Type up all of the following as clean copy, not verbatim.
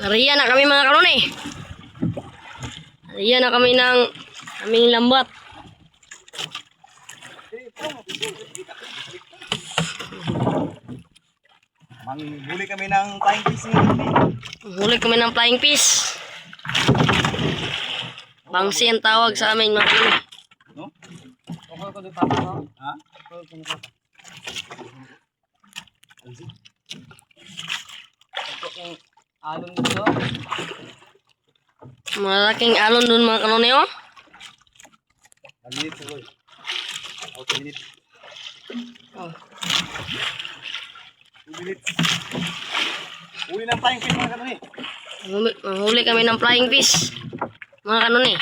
Ariya na kami mga kanoni. Ariya na kami ng aming lambat. Manghuli kami ng flying fish. Manghuli kami ng flying fish. Bangsi ang tawag sa amin mga kanoni. No? Ha? Alon dito. Malaking alon dun mga kanoni oh. Minute tuloy. 8 minutes. Oh. 2 minutes. Uli ng flying fish mga kanoni. Manghuli kami ng flying fish. Mga kanoni.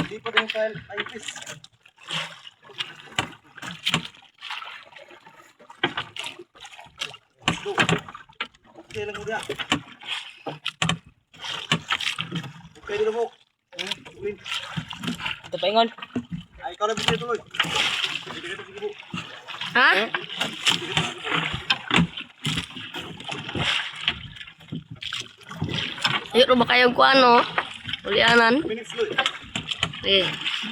Hindi pa din flying fish. Okay lang muna. Okay dito mo. Ulin. Ito pa ingon. Ay, ikaw na bisa tuloy. Sige dito, sige po. Ha? Ayun ba kayo ko ano? Ulianan. Minutes tuloy. Sige.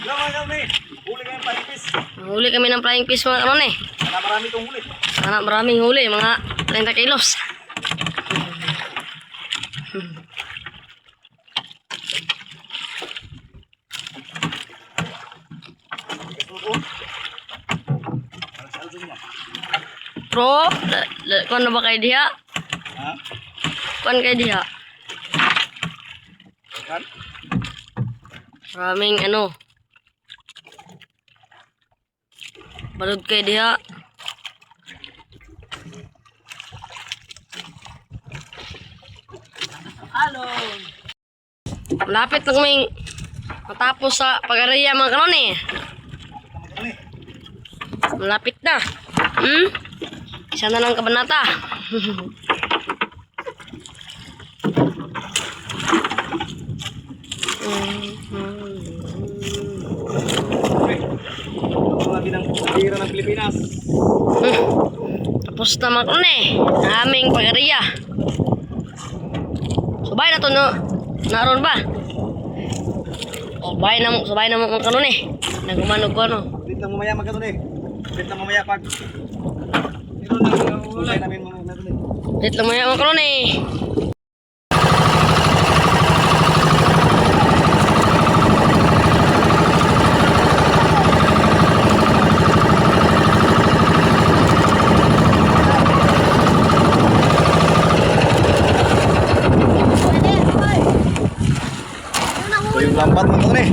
Laman kami. Uli kami ng flying fish. Manghuli kami ng flying fish mga kanoni. Para marami itong huli. Sana maraming huli, mga 30 kilos. Bro, kuan na ba kayo diha? Ha? Kuan kayo diha? Kan? Maraming ano. Balod kayo diha. Alon. Malapit lang may matapos sa pag-ariya mga kanoni. Malapit na. Isa na lang kabanata. Marami ng pira ng Pilipinas. Tapos na mga kanoni. Ang aming pag-ariya. Subay na to no. Naroon ba? Subay na mga kanoni. Nagumanog ko ano. Ulit lang mamaya magkano eh. Ulit lang mamaya pag ito na ulay namin mga natin eh. Dito lang mga kanoni. Ito yung lambat mga kanoni.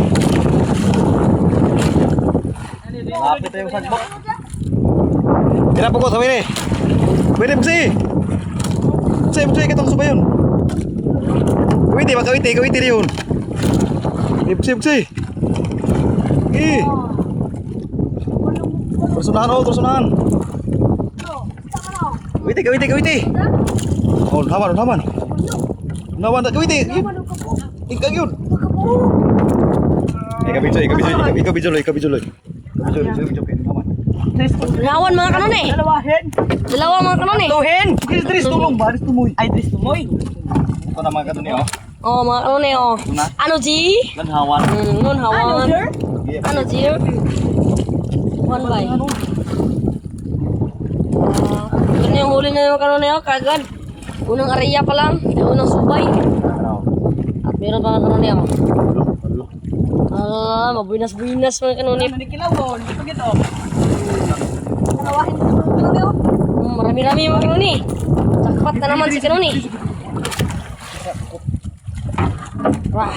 Lapit na yung sagbok. Kailan po ko sabi ni? Pwede po si. Buksi, katong subayon. Kawiti yun. Buksi. Tersunahan. Kawiti. Oh, lawan. Lawan tak kawiti. Ikang yun. Ikaw bijuloy. Lawan mga kanoni. Dalawa mga kanoni. Tuhin. Dris tulong ba? Dris tumoy. Ay, Dris tumoy. Ito na mga kanoni oh. Oh mga kanoni oh. Ano ji? Lanhawan. Nun hawan. Ano ji? One by. Yun yung huli na yung kanoni oh. Kagad. Unang ariya pa lang. Unang subay. At meron pa mga kanoni oh. Mabuinas mga kanoni. Nanikilawon. Ito gito. Dalawahin mo mga kanoni oh. Marami-rami mga kanoni. Sakpat na naman si kanoni. Wah,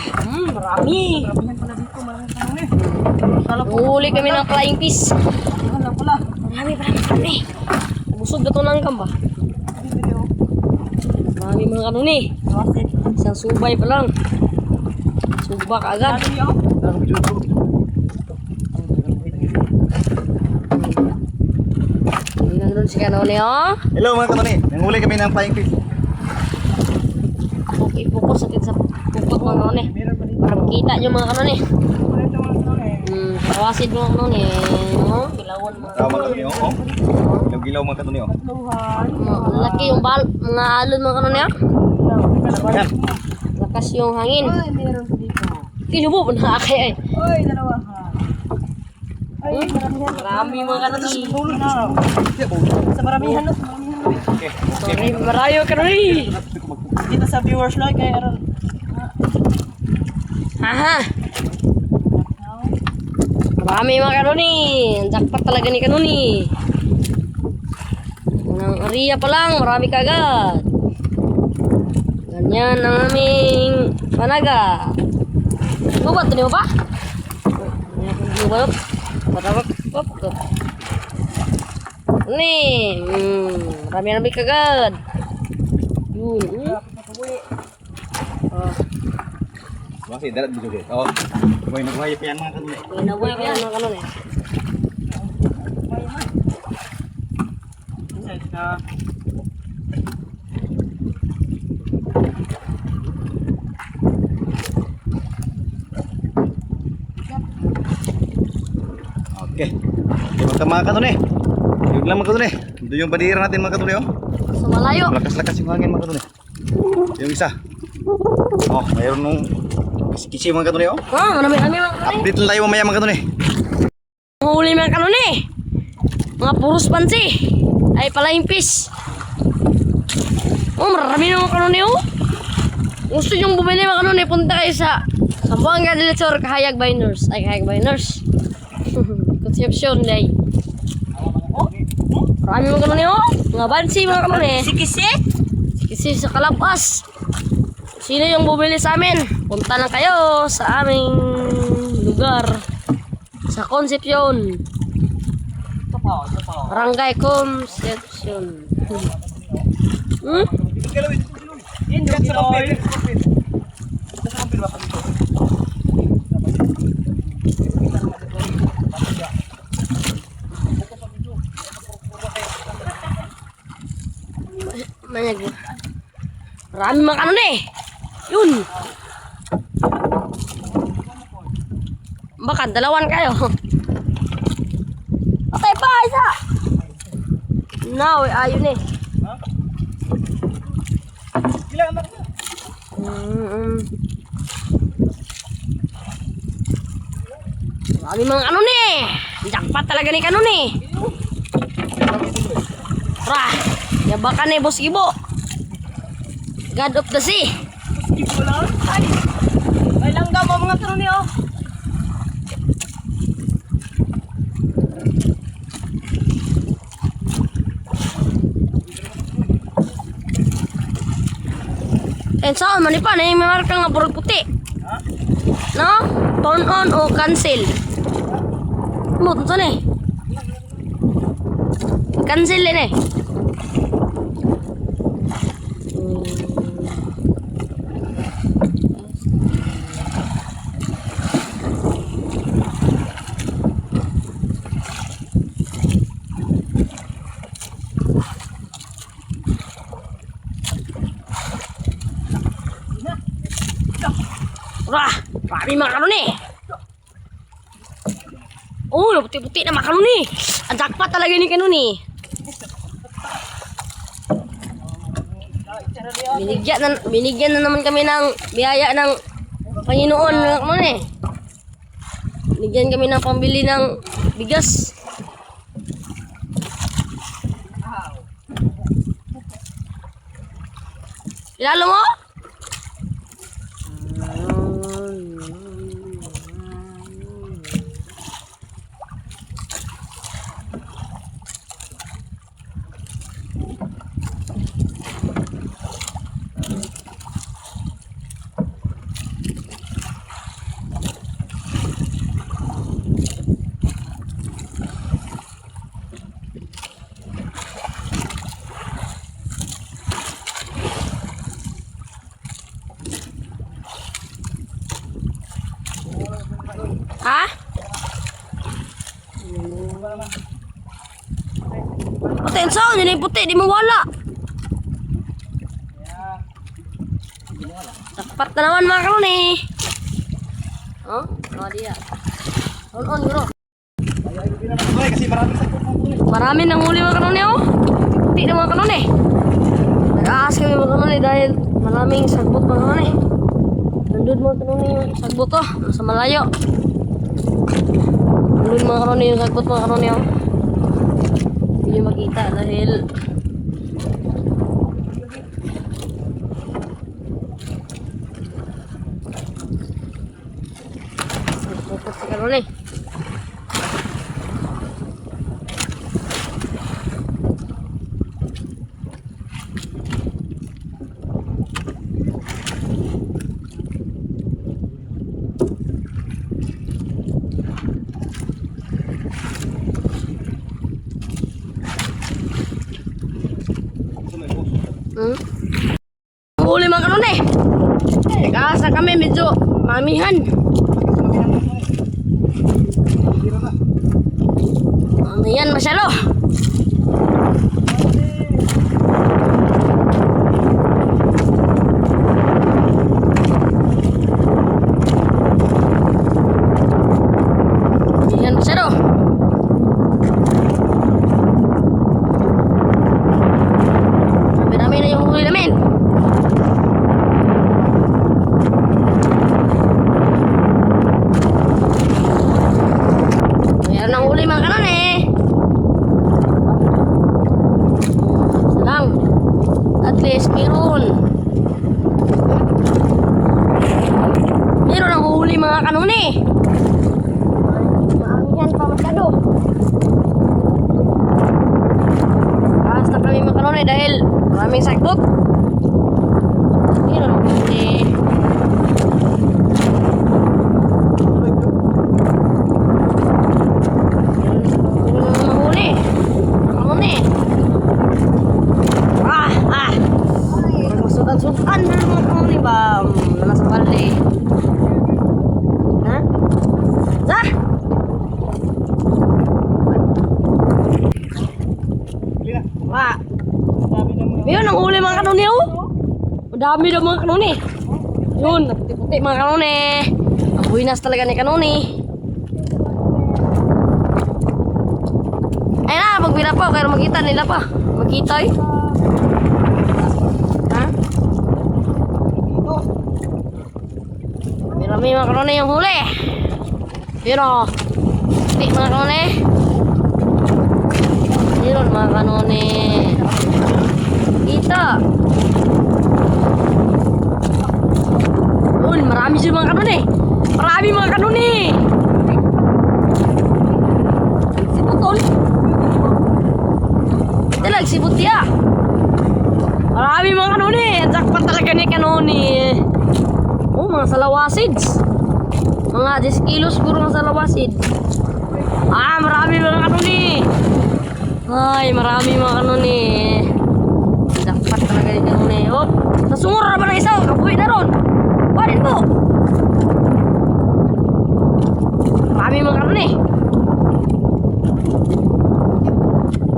marami. Maramihan pala dito. Maraming tanong eh. Huli kami ng flying fish. Wala pala. Marami. Busog na ito ng kamba. Marami mga kanoni. Isang subay pa lang. Subak agad. Nandun si kanoni oh. Hello mga kanoni. Nanghuli kami ng flying fish. Ipokus sakit sa pupot mga kanoni. Para makita nyo mga kanoni. Kawasid mga kanoni. Gilawan mga Tama kami oh. Gilaw mga kanoni oh. laki yung mga alon mga kanoni oh. Yan. Lakas yung hangin. Ay, meron dito. Kinubo na akay ay. Ay, dalawa ha. Ay, maramihan. Marami mga kanoni. Dulo na. Sa maramihan no, sa maramihan no. Okay. Sorry, marayo kanoni. Dito sa viewers like kay aron. Haha. Marami mga kanoni. Ang jackpot talaga ni kanoni. Unang area pa lang, marami kagad. Ganyan ang aming panaga. Bubat niyo ba? Bubat. Patawag. Nih, marami kagad. Yun. Masih dalat dito guys. Oh. Buhay na buhay pa yan mga kanuli. Pinabuhay pa yan mga kanoni. Okay. Okay, mga kanuli. Yun lang mga kanuli. Ito yung badira natin mga kanuli oh. Sa malayo. Lakas-lakas yung hangin mga kanuli. Yung isa. Oh, mayroon nung kisi-kisi mga kanuli oh. Marami mga kanoni. Update lang tayo mamaya mga kanuli. Huli mga kanoni. Mga puros pansi. Ay pala impis. Marami na mga kanoni oh. Gusto nyong bumili mga kanoni, punta kayo sa Zamboanga del Sur, Kahayag Biners. Ay, Kahayag Biners. Concepcion day. Marami mga kanoni oh. Mga bansi mga kanoni. Sikisi? Kasi sa Kalapas. Sino yung bumili sa amin? Punta lang kayo sa aming lugar. Sa Concepcion. Barangay Concepcion. Enjoy. Manyag. Marami mga kanon eh. Yun. Baka dalawan kayo. Patay pa isa. Now, ayun eh. Marami mga kanon eh. Jackpot talaga ni kanon eh. Rah. Yabakan eh, Boss Gibo. God of the Sea. Ibo lang. Ay langgam mo mga kanoni oh. Saan man ipa na yung may markang nga burog puti. No? Turn on o cancel. Mo, ito na eh. Cancel din eh. Wah, marami mga kanon eh. Oh, puti-puti na mga kanon eh. Ang jackpot talaga ni kanon eh. Binigyan na naman kami ng biyaya ng Panginoon mga kanon eh. Binigyan kami ng pambili ng bigas. Kilala mo? Ha? Atenso, yun yung puti, di mawala. Dapat na naman mga kanon eh. Oh, dia. On, bro. Kasi maraming sakot mga kanuli. Marami nang huli mga kanon eh oh. Puti na mga kanon eh. Nag-aas kami mga kanon eh dahil Maraming sagbot mga kanoni. Nandun mga kanoni yung sagbot ko. Nasa malayo. Nandun mga kanoni yung sagbot mga kanoni. Oh. Hindi nyo makita dahil sagbot si kanoni. Huli mga kanoni. Nag-aasa kami medyo mamihan. Mamihan masyado. Mamihan masyado. Dami-dami na yung huli namin. Meron ng huli mga kanoni. Isa lang. At least meron. Meron ng huli mga kanoni. Maamihan pa masyado. Taas na kami mga kanoni dahil maraming sagbot. Meron ng huli. Sudan na mga kanoni ba? Nasa bali. Ha? Sa? Wa. Yun ang huli mga kanoni oh. Madami daw mga kanoni. Yun, puti-puti mga kanoni. Ang buinas talaga ni kanoni. Ay na, magbira pa kaya makita nila pa. Makita eh. Marami mga kanoni yung huli. Pero hindi mga kanoni. Meron mga kanoni. Kita. Yun, marami siya mga kanoni. Marami mga kanoni. Sipot tol. Talag sipot dia. Marami mga kanoni. Jackpot talaga ni kanoni. Oh, mga salawasids. Mga 10 kilos siguro mga salawasid. Ah, marami mga kanoni. Ay, marami mga kanoni. Dapat talaga din kanoni. Oh, nasungor na ba ng isa? Kabuhi na ron. Parin po. Marami mga kanoni.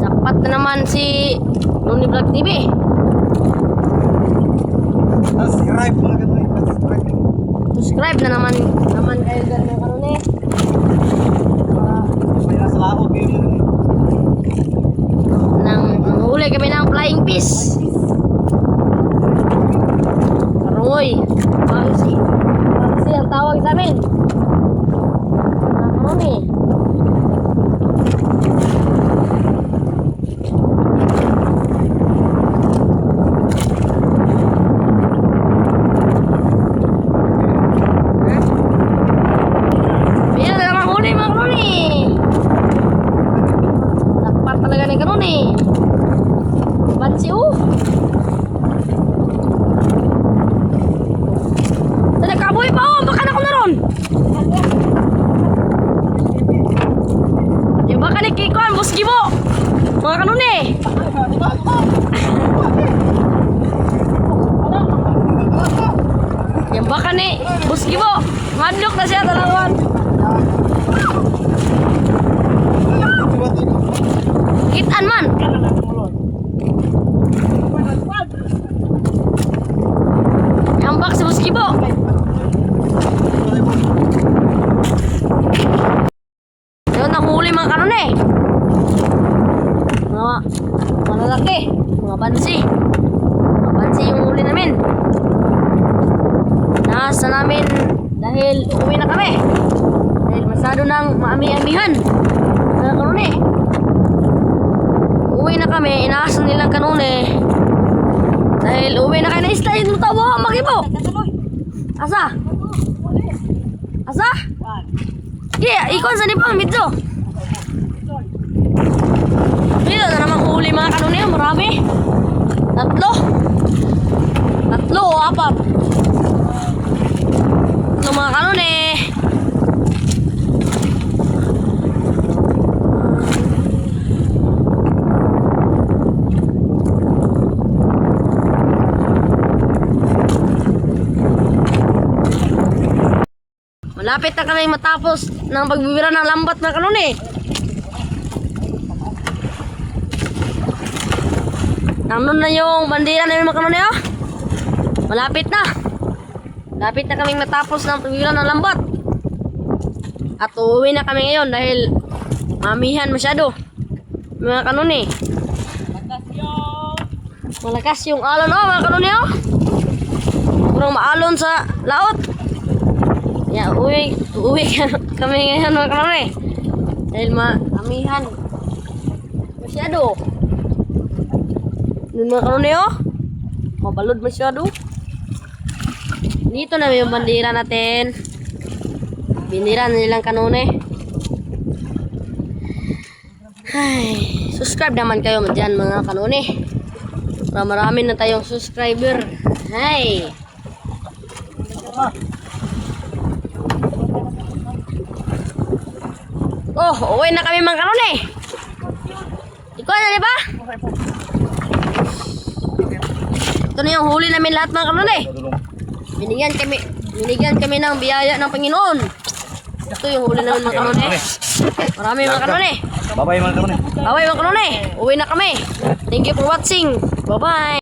Dapat na naman si Noni Vlog TV. Subscribe mga kanoni. Subscribe na naman kayo dyan mga kanoni. May nasa laot kayo mga Nanghuli kami ng flying fish. Karoy. Pangsi ang tawag sa amin. Mga kanoni. Batsi nagkabuhi pa oh, baka na ko na ron. Yung baka ni Kikuan, buski mo. Mga kanoni. Yung baka ni buski mo. Madlok na siya talawan. Kitaan man. Ambak si buski mo. Yun ang huli mga kanoni. Mga malalaki. Mga bansi. Mga bansi yung huli namin. namin dahil uwi na kami. Dahil masyado nang maami-amihan. Mga kanuni. Uwi na kami, inaasan nilang kanuni. Dahil uwi na kayo na isla, yung tawa, magibo. Asa? Asa? Yeah, ikon sa nipang medyo. Dito na naman huli mga kanuni, marami. Tatlo o apat. Tatlo mga kanuni. Malapit na kami matapos ng pagbibira ng lambat na kanuni. Nandun na yung bandera namin mga kanuni, oh. Malapit na. Malapit na kaming matapos ng pagbibira ng lambat. At uuwi na kami ngayon dahil mamihan masyado. Mga kanuni. Malakas yung alon, oh mga kanuni, oh. Kurang maalon sa laot. Ya, uwi kami ngayon mga kanuni. Dahil maamihan masyado. Yung mga kanuni, oh. Mabalod masyado. Dito na yung bandera natin. Binira na nilang kanuni. Ay, subscribe naman kayo dyan mga kanuni. Marami na tayong subscriber. Ay. Oh, uwi na kami mga kanuni. Ikaw na, di ba? Ito na yung huli namin lahat mga kanuni. Binigyan kami ng biyaya ng Panginoon. Ito yung huli namin mga kanuni. Marami mga kanuni. Bye-bye mga kanuni. Bye-bye mga kanuni. Uwi na kami. Thank you for watching. Bye-bye.